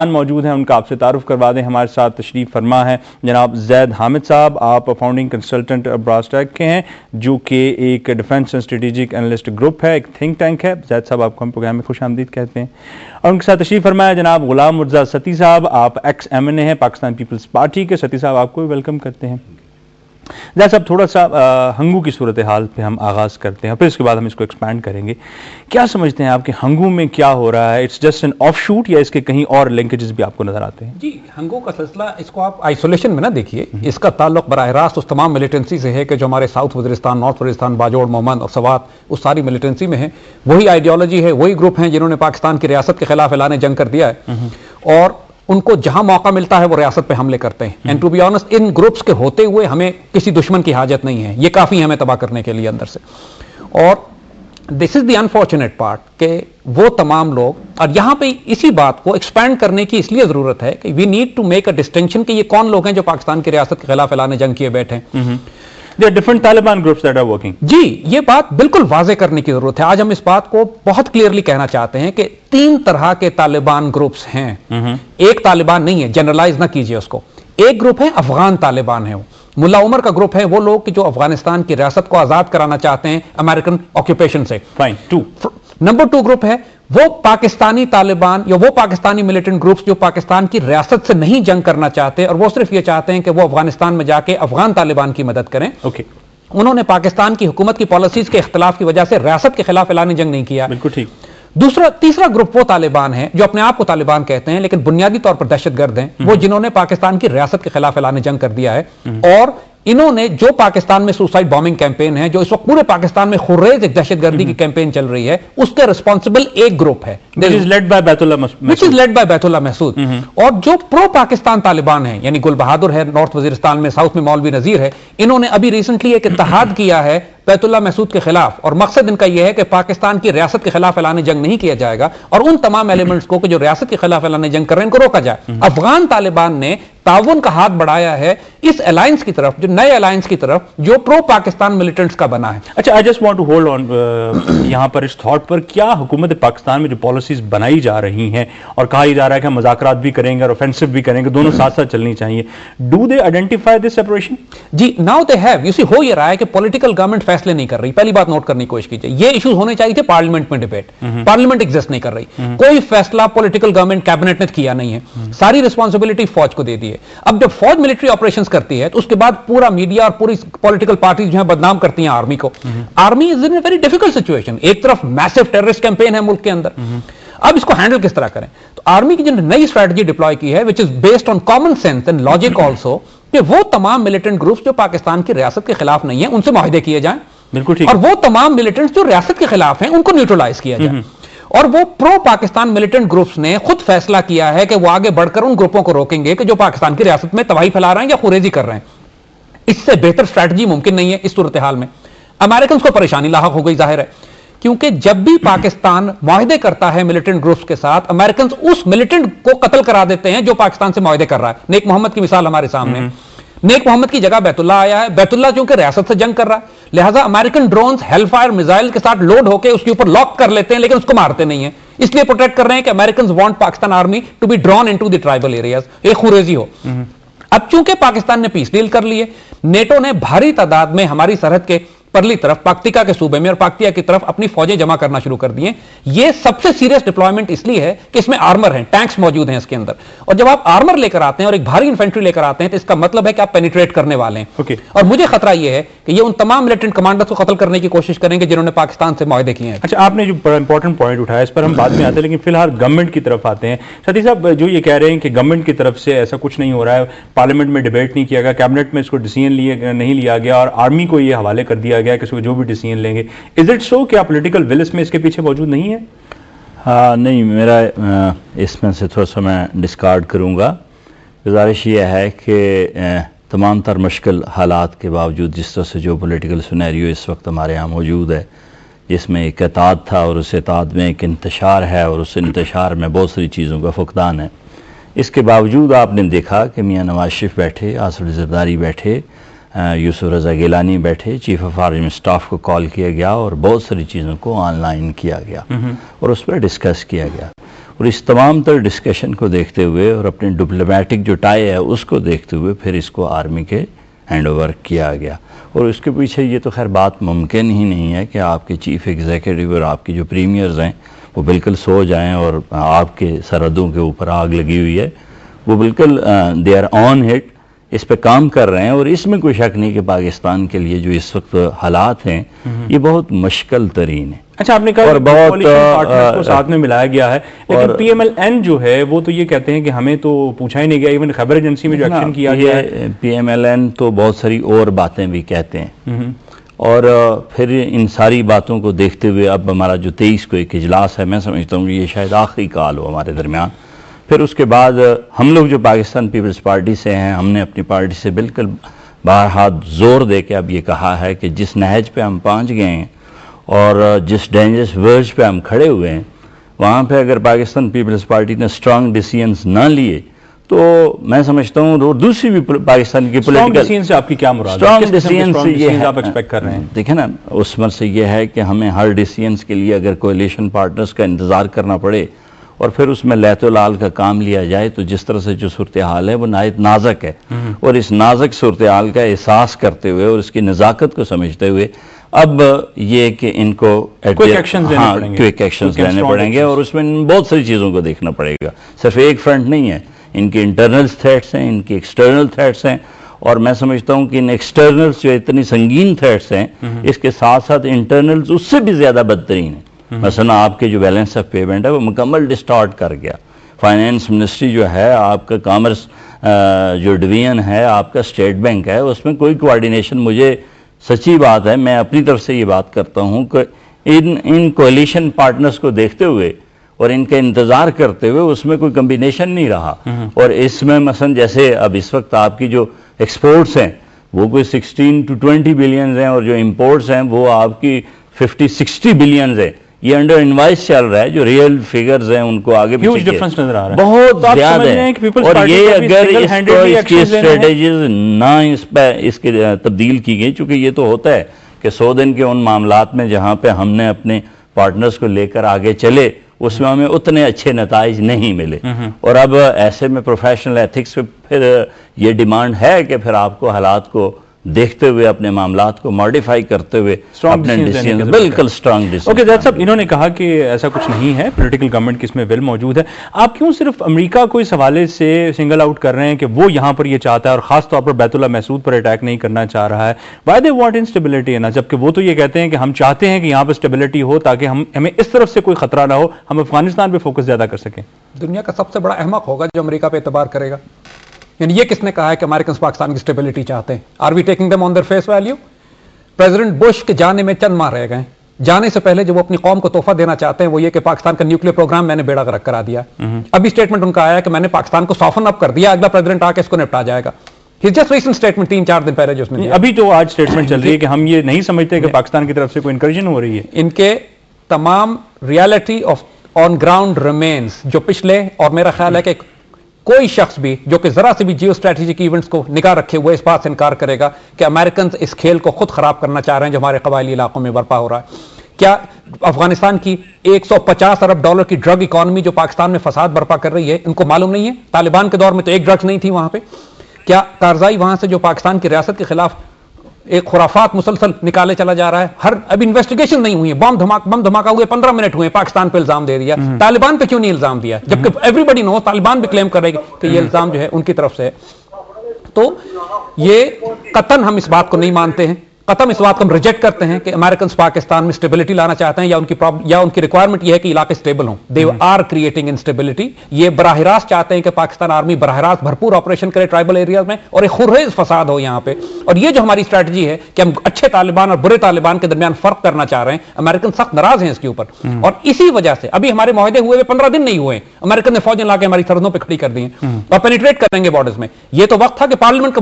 موجود ہیں، ان کا آپ سے تعارف کروا دیں. ہمارے ساتھ تشریف فرما ہے جناب زید حامد صاحب. آپ فاؤنڈنگ کنسلٹنٹ براسٹیک کے ہیں، جو کہ ایک defence and strategic analyst group ہے، ایک تھنک ٹینک ہے. زید صاحب آپ کو ہم پروگرام میں خوش آمدید کہتے ہیں. اور ان کے ساتھ تشریف فرما ہے جناب غلام مرزا ستی صاحب. آپ ایکس ایم این اے ہیں پاکستان پیپلز پارٹی کے. ستی صاحب آپ کو بھی ویلکم کرتے ہیں. زید صاحب تھوڑا سا ہنگو کی صورتحال پہ ہم آغاز کرتے ہیں، پھر اس کے بعد ہم اس کو ایکسپینڈ کریں گے. کیا سمجھتے ہیں آپ کہ ہنگو میں کیا ہو رہا ہے؟ It's just an offshoot یا اس کے کہیں اور لنکیجز بھی آپ کو نظر آتے ہیں؟ جی، ہنگو کا سلسلہ اس کو آپ آئسولیشن میں نہ دیکھیے، اس کا تعلق براہ راست اس تمام ملیٹنسی سے ہے کہ جو ہمارے ساؤتھ وزیرستان، نارتھ وزیرستان، باجوڑ، مومند اور سوات، اس ساری ملیٹنسی میں ہیں. وہی آئیڈیالوجی ہے، وہی گروپ ہیں جنہوں نے پاکستان کی ریاست کے خلاف اعلان جنگ کر دیا ہے، اور ان کو جہاں موقع ملتا ہے وہ ریاست پہ حملے کرتے ہیں. اینڈ ٹو بی آنسٹ، ان گروپس کے ہوتے ہوئے ہمیں کسی دشمن کی حاجت نہیں ہے، یہ کافی ہے ہمیں تباہ کرنے کے لیے اندر سے. اور دس از دی انفارچونیٹ پارٹ کہ وہ تمام لوگ، اور یہاں پہ اسی بات کو ایکسپینڈ کرنے کی اس لیے ضرورت ہے کہ we need to make a distinction کہ یہ کون لوگ ہیں جو پاکستان کی ریاست کے خلاف اعلان جنگ کیے بیٹھے ہیں. There are different Taliban groups that are working. جی، یہ بات بالکل واضح کرنے کی ضرورت ہے. آج ہم اس بات کو بہت کلیئرلی کہنا چاہتے ہیں کہ 3 طرح کے طالبان گروپس ہیں. ایک طالبان نہیں ہے، جنرلائز نہ کیجئے اس کو. ایک گروپ ہے افغان طالبان ہے، ملا عمر کا گروپ ہے، وہ لوگ کہ جو افغانستان کی ریاست کو آزاد کرانا چاہتے ہیں امریکن آکوپیشن سے. نمبر 2 گروپ ہے وہ پاکستانی طالبان یا وہ پاکستانی ملیٹنٹ گروپس جو پاکستان کی ریاست سے نہیں جنگ کرنا چاہتے، اور وہ صرف یہ چاہتے ہیں کہ وہ افغانستان میں جا کے افغان طالبان کی مدد کریں. انہوں نے پاکستان کی حکومت کی پالیسیز کے اختلاف کی وجہ سے ریاست کے خلاف اعلان جنگ نہیں کیا. بالکل ٹھیک. تیسرا گروپ وہ طالبان ہیں جو اپنے آپ کو طالبان کہتے ہیں لیکن بنیادی طور پر دہشت گرد ہیں، وہ جنہوں نے پاکستان کی ریاست کے خلاف اعلان جنگ کر دیا ہے. اور انہوں نے جو پاکستان میں سوسائڈ بامبنگ کیمپین ہے، جو اس وقت پورے پاکستان میں خریز ایک دہشت گردی کی کیمپین چل رہی ہے، اس کے ریسپانسبل ایک گروپ ہے which is led by بیت اللہ محسود. اور جو پرو پاکستان طالبان ہیں، یعنی گل بہادر ہے نارتھ وزیرستان میں، ساؤتھ میں مولوی نذیر ہے، انہوں نے ابھی ریسنٹلی ایک اتحاد کیا ہے بیت اللہ محسود کے خلاف، اور مقصد ان کا یہ ہے کہ پاکستان کی ریاست کے خلاف اعلان جنگ نہیں کیا جائے گا، اور ان تمام ایلیمنٹس کو کہ جو ریاست کے خلاف اعلان جنگ کر رہے ہیں ان کو روکا جائے. افغان طالبان نے تعاون کا ہاتھ بڑھایا ہے اس الائنس کی طرف، جو نئے الائنس کی طرف جو پرو پاکستان ملیٹنٹس کا بنا ہے. اچھا، I just want to hold on یہاں پر اس تھاٹ پر. کیا حکومت پاکستان میں جو پالیسیز بنائی جا رہی ہیں اور کہا جا رہا ہے کہ ہم مذاکرات بھی کریں گے اور اوفینسو بھی کریں گے، دونوں ساتھ ساتھ چلنی چاہیے، do they identify this separation? جی، now they have. You see, ہو یہ رہا ہے کہ پولیٹیکل گورنمنٹ فیصلے نہیں کر رہی. پہلی بات نوٹ کرنے کی کوشش کیجیے، یہ ایشوز ہونے چاہیے تھے پارلیمنٹ میں ڈیبیٹ. پارلیمنٹ ایگزسٹ نہیں کر رہی. کوئی فیصلہ پولیٹیکل گورنمنٹ کیبنٹ نے کیا نہیں ہے، ساری ریسپانسبلٹی فوج کو دے دی ہے. اب جب فوج ملٹری آپریشنز کرتی ہے تو اس کے بعد پورا میڈیا اور پوری پولیٹیکل پارٹیز جو ہیں بدنام کرتی ہیں آرمی کو. Army is in a very difficult situation. ایک طرف میسو ٹیررسٹ کیمپین ہے ملک کے اندر، اب اس کو ہینڈل کس طرح کریں؟ تو آرمی کی جو نئی اسٹریٹجی ڈپلوائے کی ہے which is based on common sense and logic also, کہ وہ تمام ملیٹنٹ گروپس جو پاکستان کی ریاست کے خلاف نہیں ہیں ان سے معاہدے کیے جائیں. بالکل ٹھیک. اور وہ تمام ملیٹنٹس جو ریاست کے خلاف ہیں ان کو نیوٹرلائز کیا جائے. اور وہ پرو پاکستان ملیٹنٹ گروپس نے خود فیصلہ کیا ہے کہ وہ آگے بڑھ کر ان گروپوں کو روکیں گے کہ جو پاکستان کی ریاست میں تباہی پھیلا رہے ہیں یا خوریزی کر رہے ہیں. اس سے بہتر اسٹریٹجی ممکن نہیں ہے اس صورتحال میں. امریکنز کو پریشانی لاحق ہو گئی ظاہر ہے، کیونکہ جب بھی پاکستان معاہدے کرتا ہے ملیٹنٹ گروپس کے ساتھ، امریکنز اس ملیٹنٹ کو قتل کرا دیتے ہیں جو پاکستان سے معاہدے کر رہا ہے. نیک محمد کی مثال ہمارے سامنے ہے. نیک محمد کی جگہ بیت اللہ آیا ہے. بیت اللہ چونکہ ریاست سے جنگ کر رہا ہے، لہٰذا American drones hell fire missile کے ساتھ لوڈ ہو کے اس کے اوپر لاک کر لیتے ہیں، لیکن اس کو مارتے نہیں ہیں. اس لیے پروٹیکٹ کر رہے ہیں کہ Americans want Pakistan army to be drawn into the tribal areas, ایک خوریزی ہو. اب چونکہ پاکستان نے پیس ڈیل کر لی ہے، نیٹو نے بھاری تعداد میں ہماری سرحد کے پرلی طرف پاکتیکا کے صوبے میں اور پاکتیا کی طرف اپنی فوجیں جمع کرنا شروع کر دی ہیں. یہ سب سے سیریس ڈپلوائمنٹ اس لیے ہے کہ اس میں آرمر ہیں، ٹینکس موجود ہیں اس کے اندر. اور جب آپ آرمر لے کر آتے ہیں اور ایک بھاری انفینٹری لے کر آتے ہیں تو اس کا مطلب ہے کہ آپ پینیٹریٹ کرنے والے ہیں. اور مجھے خطرہ یہ ہے کہ یہ ان تمام ملیٹنٹ کمانڈرز کو قتل کرنے کی کوشش کریں گے جنہوں نے پاکستان سے معاہدے کیے ہیں. اچھا، آپ نے جو بڑا امپورٹنٹ پوائنٹ اٹھایا اس پر ہم بعد میں آتے ہیں، لیکن فی الحال گورنمنٹ کی طرف آتے ہیں. ستی صاحب جو یہ کہہ رہے ہیں کہ گورنمنٹ کی طرف سے ایسا کچھ نہیں ہو رہا ہے، پارلیمنٹ میں ڈیبیٹ نہیں کیا گیا، کیبنٹ میں اس کو ڈیسیژن نہیں لیا گیا اور آرمی کو یہ حوالے کر دیا گیا کہ جو بھی ڈیسیژن لیں گے. از اٹ سو کہ پولیٹیکل ول اس میں اس کے پیچھے موجود نہیں ہے؟ نہیں، میرا اس میں سے تھوڑا سا میں ڈسکارڈ کروں گا. گزارش یہ ہے کہ تمام تر مشکل حالات کے باوجود جس طرح سے جو پولیٹیکل سینیریو اس وقت ہمارے یہاں موجود ہے، جس میں ایک اتحاد تھا اور اس اتحاد میں ایک انتشار ہے اور اس انتشار میں بہت ساری چیزوں کا فقدان ہے، اس کے باوجود آپ نے دیکھا کہ میاں نواز شریف بیٹھے، آصف علی زرداری بیٹھے، یوسف رضا گیلانی بیٹھے، چیف آف آرمی اسٹاف کو کال کیا گیا اور بہت ساری چیزوں کو آن لائن کیا گیا اور اس پر ڈسکس کیا گیا، اور اس تمام تر ڈسکشن کو دیکھتے ہوئے اور اپنے ڈپلومیٹک جو ٹائی ہے اس کو دیکھتے ہوئے پھر اس کو آرمی کے ہینڈ اوور کیا گیا. اور اس کے پیچھے یہ تو خیر بات ممکن ہی نہیں ہے کہ آپ کے چیف ایگزیکٹو اور آپ کی جو پریمیئرز ہیں وہ بالکل سو جائیں اور آپ کے سرحدوں کے اوپر آگ لگی ہوئی ہے، وہ بالکل دے آر آن ہٹ، اس پہ کام کر رہے ہیں. اور اس میں کوئی شک نہیں کہ پاکستان کے لیے جو اس وقت حالات ہیں یہ بہت مشکل ترین ہیں. اچھا، آپ نے کہا اور بہت پارٹنرز کو ساتھ میں ملایا گیا ہے، لیکن پی ایم ایل این جو ہے وہ تو یہ کہتے ہیں کہ ہمیں تو پوچھا ہی نہیں گیا. ایون خیبر ایجنسی میں جو ایکشن کیا گیا ہے، پی ایم ایل این تو بہت ساری اور باتیں بھی کہتے ہیں، اور پھر ان ساری باتوں کو دیکھتے ہوئے اب ہمارا جو 23 کو ایک اجلاس ہے، میں سمجھتا ہوں یہ شاید آخری کال ہو ہمارے درمیان. پھر اس کے بعد ہم لوگ جو پاکستان پیپلز پارٹی سے ہیں، ہم نے اپنی پارٹی سے بالکل بارہا زور دے کے اب یہ کہا ہے کہ جس نہج پہ ہم پہنچ گئے ہیں اور جس ڈینجرس ورج پہ ہم کھڑے ہوئے ہیں، وہاں پہ اگر پاکستان پیپلز پارٹی نے اسٹرانگ ڈیسیژنز نہ لیے تو میں سمجھتا ہوں اور دوسری بھی پاکستان کی پولیٹیکل سے آپ کی کیا مراد ہے؟ اسٹرانگ ڈیسیژن سے یہ آپ ایکسپیکٹ کر رہے ہیں؟ دیکھیں نا، اس میں سے یہ ہے کہ ہمیں ہر ڈیسیژنز کے لیے اگر کولیشن پارٹنرز کا انتظار کرنا پڑے اور پھر اس میں لیت و لال کا کام لیا جائے تو جس طرح سے جو صورتحال ہے وہ نہایت نازک ہے، اور اس نازک صورتحال کا احساس کرتے ہوئے اور اس کی نزاکت کو سمجھتے ہوئے اب یہ کہ ان کو کوئک ایکشنز لینے پڑیں گے، اور اس میں بہت ساری چیزوں کو دیکھنا پڑے گا. صرف ایک فرنٹ نہیں ہے، ان کے انٹرنل تھریٹس ہیں، ان کے ایکسٹرنل تھریٹس ہیں، اور میں سمجھتا ہوں کہ ان ایکسٹرنلز جو اتنی سنگین تھریٹس ہیں اس کے ساتھ ساتھ انٹرنلز اس سے بھی زیادہ بدترین ہیں. مثلا آپ کے جو بیلنس آف پیمنٹ ہے وہ مکمل ڈسٹارٹ کر گیا. فائنینس منسٹری جو ہے، آپ کا کامرس جو ڈویژن ہے، آپ کا اسٹیٹ بینک ہے، اس میں کوئی کوآرڈینیشن، مجھے سچی بات ہے، میں اپنی طرف سے یہ بات کرتا ہوں کہ ان کولیشن پارٹنرز کو دیکھتے ہوئے اور ان کا انتظار کرتے ہوئے اس میں کوئی کمبینیشن نہیں رہا. اور اس میں مثلا جیسے اب اس وقت آپ کی جو ایکسپورٹس ہیں وہ کوئی 16 to 20 بلینز ہیں، اور جو امپورٹس ہیں وہ آپ کی 50-60 بلینز ہیں. یہ انڈر انوائس چل رہا ہے، جو ریئل فگرز ہیں ان کو آگے ہیوج ڈفرنس نظر آ رہا ہے، بہت زیادہ ہے. اور یہ اگر اس کی اسٹریٹجیز نہ اس کی تبدیل کی گئی، چونکہ یہ تو ہوتا ہے کہ 100 دن کے ان معاملات میں جہاں پہ ہم نے اپنے پارٹنرز کو لے کر آگے چلے اس میں ہمیں اتنے اچھے نتائج نہیں ملے. اور اب ایسے میں پروفیشنل ایتھکس پہ پھر یہ ڈیمانڈ ہے کہ پھر آپ کو حالات کو دیکھتے ہوئے اپنے معاملات کو ماڈیفائی کرتے ہوئے اپنے ڈیسیژن بالکل اسٹرانگ ڈیسیژن. اوکے ذات صاحب، انہوں نے کہا کہ ایسا کچھ نہیں ہے، پولیٹیکل گورنمنٹ کی اس میں ول موجود ہے. آپ کیوں صرف امریکہ کو اس حوالے سے سنگل آؤٹ کر رہے ہیں کہ وہ یہاں پر یہ چاہتا ہے اور خاص طور پر بیت اللہ محسود پر اٹیک نہیں کرنا چاہ رہا ہے؟ وائی دے وانٹ انسٹیبلٹی ہے نا، جبکہ وہ تو یہ کہتے ہیں کہ ہم چاہتے ہیں کہ یہاں پر اسٹیبلٹی ہو تاکہ ہمیں اس طرف سے کوئی خطرہ نہ ہو، ہم افغانستان پہ فوکس زیادہ کر سکیں. دنیا کا سب سے بڑا احمق ہوگا جو امریکہ پہ اعتبار کرے گا. یعنی یہ کس نے کہا ہے کہ امریکنز پاکستان کی اسٹیبلٹی چاہتے ہیں؟ Are we taking them on their face value? President Bush کے جانے میں چند ماہ رہ گئے. جانے سے پہلے جو وہ اپنی قوم کو تحفہ دینا چاہتے ہیں وہ یہ کہ پاکستان کا نیوکلیر پروگرام میں نے بیڑا غرق کرا دیا. ابھی اسٹیٹمنٹ ان کا آیا کہ میں نے پاکستان کو سافن اپ کر دیا، اگلا پریزیڈنٹ آ کے اس کو نپٹا جائے گا. جسٹ ریسنٹ اسٹیٹمنٹ 3-4 دن پہلے جو اس نے ابھی تو آج اسٹیٹمنٹ چل رہی ہے کہ ہم یہ نہیں سمجھتے کہ پاکستان کی طرف سے کوئی انکرجن ہو رہی ہے. ان کے تمام reality of on ground remains جو پچھلے، اور میرا خیال ہے کہ کوئی شخص بھی جو کہ ذرا سے بھی جیو اسٹریٹجک ایونٹس کو نگاہ رکھے ہوئے اس بات سے انکار کرے گا کہ امریکنز اس کھیل کو خود خراب کرنا چاہ رہے ہیں جو ہمارے قبائلی علاقوں میں برپا ہو رہا ہے. کیا افغانستان کی $150 ارب کی ڈرگ اکانومی جو پاکستان میں فساد برپا کر رہی ہے ان کو معلوم نہیں ہے؟ طالبان کے دور میں تو ایک ڈرگز نہیں تھی وہاں پہ. کیا کارزائی وہاں سے جو پاکستان کی ریاست کے خلاف ایک خرافات مسلسل نکالے چلا جا رہا ہے، اب انویسٹیگیشن نہیں ہوئی ہے، بم دھماکہ ہوئے 15 منٹ ہوئے، پاکستان پہ الزام دے دیا. طالبان پہ کیوں نہیں الزام دیا؟ جبکہ ایوری بڈی نو طالبان بھی کلیم کرے گی کہ یہ الزام جو ہے ان کی طرف سے ہے. تو یہ قطعاً ہم اس بات کو نہیں مانتے ہیں، قطعاً اس بات کو ہم ریجیکٹ کرتے ہیں کہ امریکنز پاکستان میں اسٹیبلٹی لانا چاہتے ہیں یا ان کی ریکوائرمنٹ یہ ہے کہ علاقے اسٹیبل ہوں. They are creating instability. یہ براہ راست چاہتے ہیں کہ پاکستان آرمی براہ راست بھرپور آپریشن کرے ٹرائبل ایریاز میں اور ایک خرریز فساد ہو یہاں پہ. اور یہ جو ہماری اسٹریٹجی ہے کہ ہم اچھے طالبان اور برے طالبان کے درمیان فرق کرنا چاہ رہے ہیں، امریکن سخت ناراض ہیں اس کے اوپر. اور اسی وجہ سے ابھی ہمارے معاہدے ہوئے 15 دن نہیں ہوئے، امریکن نے فوجیں لا کے ہماری سرحدوں پہ کھڑی کر دی ہیں اور پینیٹریٹ کریں گے بارڈرز میں. یہ تو وقت تھا کہ پارلیمنٹ